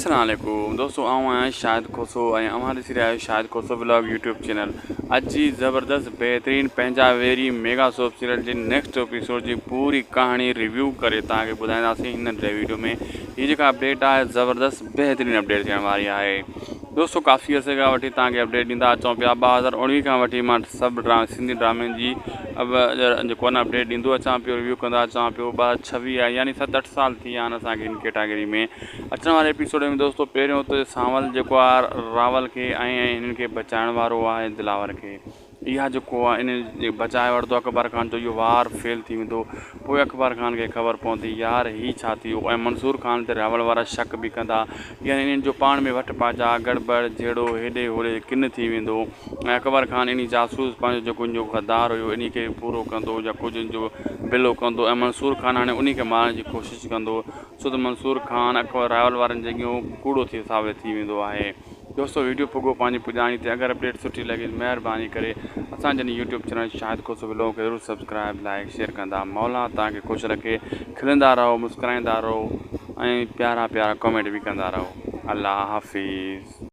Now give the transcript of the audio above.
अस्सलाम वालेकुम दोस्तों, आऊँ आहियां शाहिद खोसो ऐं अव्हां ॾिसी रहिया आहियो शाहिद खोसो व्लॉग यूट्यूब चैनल। अॼु जी ज़बरदस्त बहितरीन पंहिंजा वेरी मेगा सोप सीरियल जी नेक्स्ट एपिसोड जी पूरी कहानी रिव्यू करे तव्हांखे ॿुधाईंदासीं हिन वीडियो में। हीअ जेका अपडेट आहे ज़बरदस्त बहितरीन अपडेट थियण वारी आहे दोस्तों। काफ़ी अर्से खां वठी तव्हांखे अपडेट ॾींदा अचूं पिया। 2019 खां वठी मां सभु सिंधी ड्रामनि जी जेको आहे अपडेट ॾींदो अचां पियो, रिव्यू कंदा अचां पियो। 2026 आहे यानी 7-8 साल थी विया आहिनि असांखे हिन कैटेगरी में। अचण वारे एपिसोड में दोस्तों पहिरियों त सांवल जेको आहे रावल खे ऐं हिननि खे बचाइण वारो आहे दिलावर खे। इहा जेको आहे इन बचाए वठंदो अकबर ख़ान जो इहो वार फेल थी वेंदो। पोइ अकबर ख़ान खे ख़बर पवंदी यार हीअ छा थी वियो, ऐं मंसूर ख़ान ते रावल वारा शक बि कंदा, यानी इन्हनि जो पाण में वठ पाजा गड़बड़ जहिड़ो हेॾे होॾे किन थी वेंदो। ऐं अकबर ख़ान इन जासूस पंहिंजो जेको इन जो गद्दार हुयो इन खे पूरो कंदो या कुझु इन जो बिलो कंदो, ऐं मंसूर ख़ान हाणे उन खे मारण जी कोशिशि कंदो। छो त मंसूर ख़ान अकबर रावल वारनि जॻहियूं कूड़ो थी साबित थी वेंदो आहे। दोस्तों वीडियो पुगो पंहिंजी पुॼाणी ते। अगरि अपडेट सुठी लॻे महिरबानी करे असांजे यूट्यूब चैनल शाहिद खोसो व्लॉग खे ज़रूरु सब्सक्राइब लाइक शेयर कंदा। मौला तव्हांखे ख़ुशि रखे, खिलंदा रहो, मुस्कुराईंदा रहो ऐं प्यारा प्यारा कमेंट बि कंदा रहो। अल्लाह हाफ़िज़।